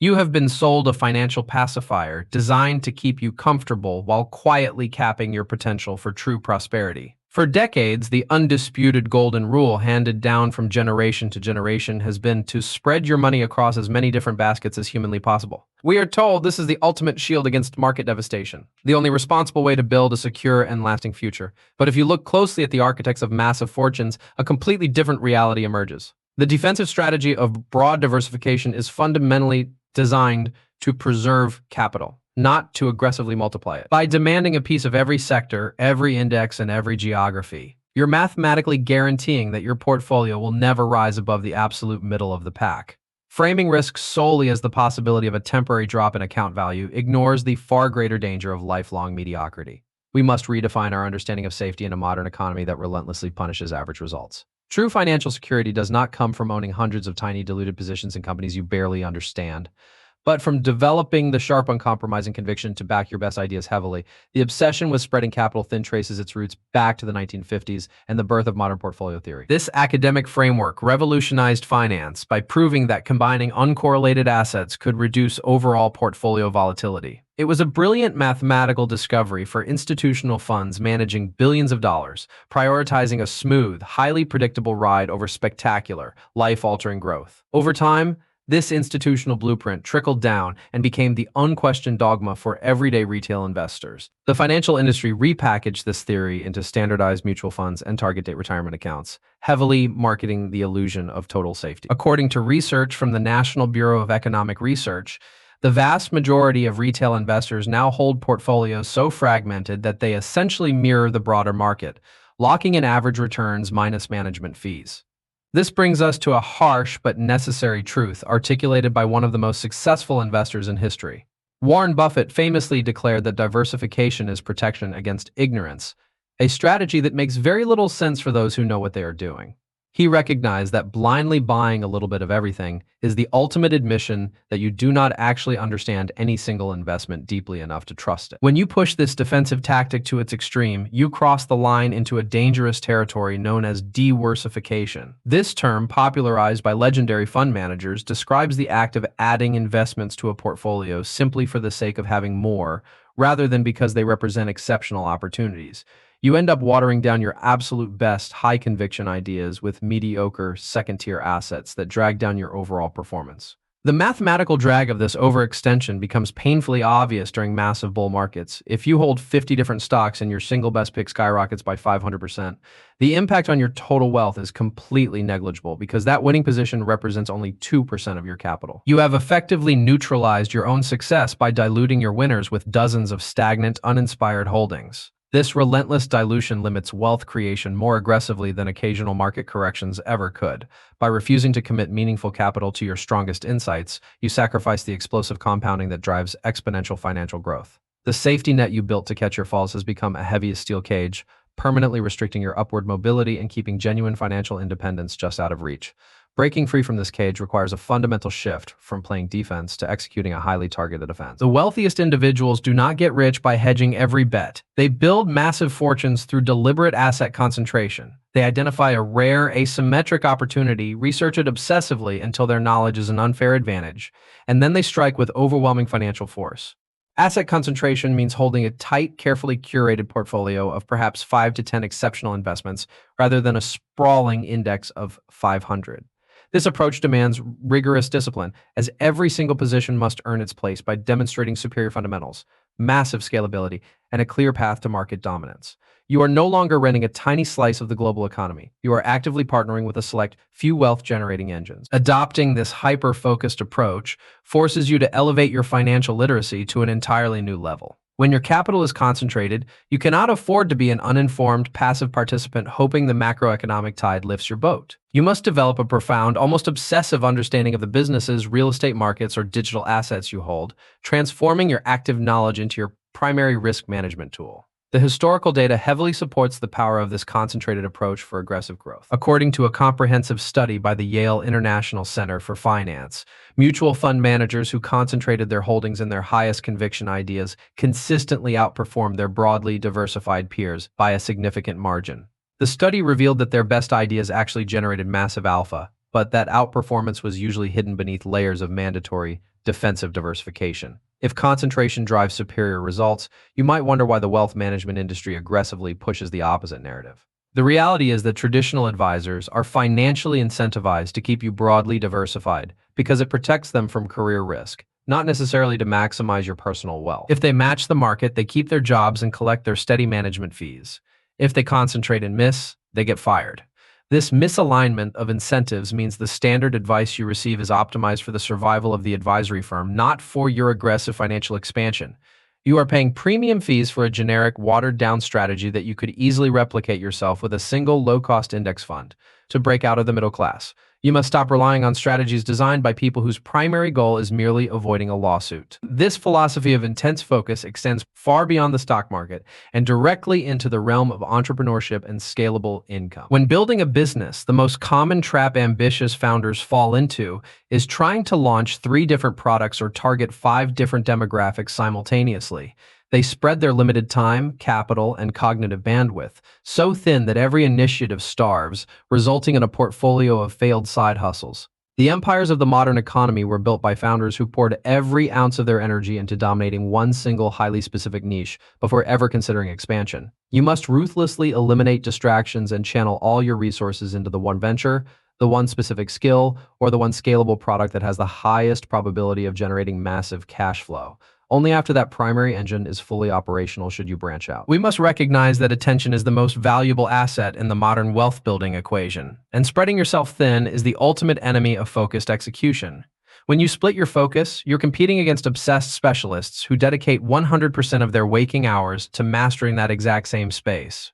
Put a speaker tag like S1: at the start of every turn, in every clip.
S1: You have been sold a financial pacifier designed to keep you comfortable while quietly capping your potential for true prosperity. For decades, the undisputed golden rule handed down from generation to generation has been to spread your money across as many different baskets as humanly possible. We are told this is the ultimate shield against market devastation, the only responsible way to build a secure and lasting future. But if you look closely at the architects of massive fortunes, a completely different reality emerges. The defensive strategy of broad diversification is fundamentally designed to preserve capital, not to aggressively multiply it. By demanding a piece of every sector, every index, and every geography, you're mathematically guaranteeing that your portfolio will never rise above the absolute middle of the pack. Framing risk solely as the possibility of a temporary drop in account value ignores the far greater danger of lifelong mediocrity. We must redefine our understanding of safety in a modern economy that relentlessly punishes average results. True financial security does not come from owning hundreds of tiny diluted positions in companies you barely understand, but from developing the sharp, uncompromising conviction to back your best ideas heavily. The obsession with spreading capital thin traces its roots back to the 1950s and the birth of modern portfolio theory. This academic framework revolutionized finance by proving that combining uncorrelated assets could reduce overall portfolio volatility. It was a brilliant mathematical discovery for institutional funds managing billions of dollars, prioritizing a smooth, highly predictable ride over spectacular, life-altering growth. Over time, this institutional blueprint trickled down and became the unquestioned dogma for everyday retail investors. The financial industry repackaged this theory into standardized mutual funds and target date retirement accounts, heavily marketing the illusion of total safety. According to research from the National Bureau of Economic Research, the vast majority of retail investors now hold portfolios so fragmented that they essentially mirror the broader market, locking in average returns minus management fees. This brings us to a harsh but necessary truth articulated by one of the most successful investors in history. Warren Buffett famously declared that diversification is protection against ignorance, a strategy that makes very little sense for those who know what they are doing. He recognized that blindly buying a little bit of everything is the ultimate admission that you do not actually understand any single investment deeply enough to trust it. When you push this defensive tactic to its extreme, you cross the line into a dangerous territory known as diversification. This term, popularized by legendary fund managers, describes the act of adding investments to a portfolio simply for the sake of having more, rather than because they represent exceptional opportunities. You end up watering down your absolute best high-conviction ideas with mediocre second-tier assets that drag down your overall performance. The mathematical drag of this overextension becomes painfully obvious during massive bull markets. If you hold 50 different stocks and your single best pick skyrockets by 500%, the impact on your total wealth is completely negligible because that winning position represents only 2% of your capital. You have effectively neutralized your own success by diluting your winners with dozens of stagnant, uninspired holdings. This relentless dilution limits wealth creation more aggressively than occasional market corrections ever could. By refusing to commit meaningful capital to your strongest insights, you sacrifice the explosive compounding that drives exponential financial growth. The safety net you built to catch your falls has become a heavy steel cage, permanently restricting your upward mobility and keeping genuine financial independence just out of reach. Breaking free from this cage requires a fundamental shift from playing defense to executing a highly targeted offense. The wealthiest individuals do not get rich by hedging every bet. They build massive fortunes through deliberate asset concentration. They identify a rare, asymmetric opportunity, research it obsessively until their knowledge is an unfair advantage, and then they strike with overwhelming financial force. Asset concentration means holding a tight, carefully curated portfolio of perhaps 5 to 10 exceptional investments rather than a sprawling index of 500. This approach demands rigorous discipline, as every single position must earn its place by demonstrating superior fundamentals, massive scalability, and a clear path to market dominance. You are no longer renting a tiny slice of the global economy. You are actively partnering with a select few wealth-generating engines. Adopting this hyper-focused approach forces you to elevate your financial literacy to an entirely new level. When your capital is concentrated, you cannot afford to be an uninformed, passive participant hoping the macroeconomic tide lifts your boat. You must develop a profound, almost obsessive understanding of the businesses, real estate markets, or digital assets you hold, transforming your active knowledge into your primary risk management tool. The historical data heavily supports the power of this concentrated approach for aggressive growth. According to a comprehensive study by the Yale International Center for Finance, mutual fund managers who concentrated their holdings in their highest conviction ideas consistently outperformed their broadly diversified peers by a significant margin. The study revealed that their best ideas actually generated massive alpha, but that outperformance was usually hidden beneath layers of mandatory defensive diversification. If concentration drives superior results, you might wonder why the wealth management industry aggressively pushes the opposite narrative. The reality is that traditional advisors are financially incentivized to keep you broadly diversified because it protects them from career risk, not necessarily to maximize your personal wealth. If they match the market, they keep their jobs and collect their steady management fees. If they concentrate and miss, they get fired. This misalignment of incentives means the standard advice you receive is optimized for the survival of the advisory firm, not for your aggressive financial expansion. You are paying premium fees for a generic, watered-down strategy that you could easily replicate yourself with a single low-cost index fund. To break out of the middle class, you must stop relying on strategies designed by people whose primary goal is merely avoiding a lawsuit. This philosophy of intense focus extends far beyond the stock market and directly into the realm of entrepreneurship and scalable income. When building a business, the most common trap ambitious founders fall into is trying to launch 3 different products or target 5 different demographics simultaneously. They spread their limited time, capital, and cognitive bandwidth so thin that every initiative starves, resulting in a portfolio of failed side hustles. The empires of the modern economy were built by founders who poured every ounce of their energy into dominating one single highly specific niche before ever considering expansion. You must ruthlessly eliminate distractions and channel all your resources into the one venture, the one specific skill, or the one scalable product that has the highest probability of generating massive cash flow. Only after that primary engine is fully operational should you branch out. We must recognize that attention is the most valuable asset in the modern wealth building equation, and spreading yourself thin is the ultimate enemy of focused execution. When you split your focus, you're competing against obsessed specialists who dedicate 100% of their waking hours to mastering that exact same space.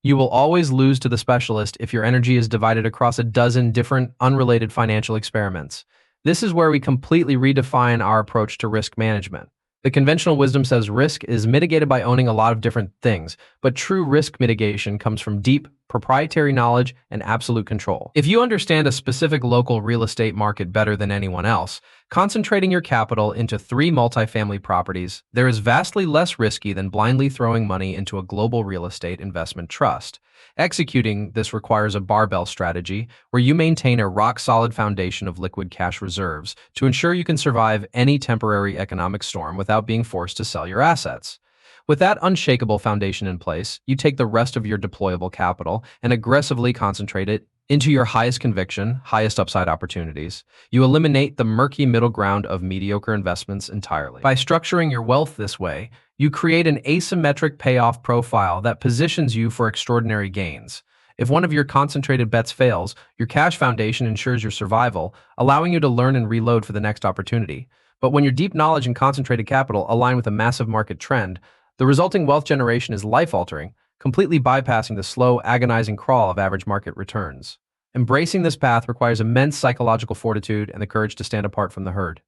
S1: You will always lose to the specialist if your energy is divided across a dozen different, unrelated financial experiments. This is where we completely redefine our approach to risk management. The conventional wisdom says risk is mitigated by owning a lot of different things, but true risk mitigation comes from deep, proprietary knowledge and absolute control. If you understand a specific local real estate market better than anyone else, concentrating your capital into 3 multifamily properties, there is vastly less risky than blindly throwing money into a global real estate investment trust. Executing this requires a barbell strategy where you maintain a rock-solid foundation of liquid cash reserves to ensure you can survive any temporary economic storm without being forced to sell your assets. With that unshakable foundation in place, you take the rest of your deployable capital and aggressively concentrate it into your highest conviction, highest upside opportunities. You eliminate the murky middle ground of mediocre investments entirely. By structuring your wealth this way, you create an asymmetric payoff profile that positions you for extraordinary gains. If one of your concentrated bets fails, your cash foundation ensures your survival, allowing you to learn and reload for the next opportunity. But when your deep knowledge and concentrated capital align with a massive market trend, the resulting wealth generation is life-altering, completely bypassing the slow, agonizing crawl of average market returns. Embracing this path requires immense psychological fortitude and the courage to stand apart from the herd.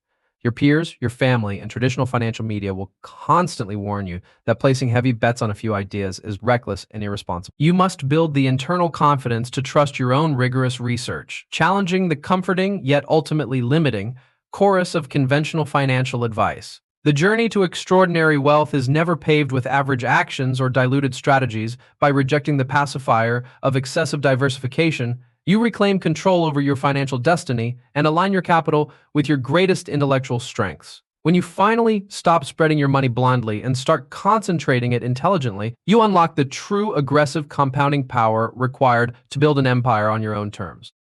S1: Your peers, your family, and traditional financial media will constantly warn you that placing heavy bets on a few ideas is reckless and irresponsible. You must build the internal confidence to trust your own rigorous research, challenging the comforting, yet ultimately limiting, chorus of conventional financial advice. The journey to extraordinary wealth is never paved with average actions or diluted strategies. By rejecting the pacifier of excessive diversification, you reclaim control over your financial destiny and align your capital with your greatest intellectual strengths. When you finally stop spreading your money blindly and start concentrating it intelligently, you unlock the true aggressive compounding power required to build an empire on your own terms.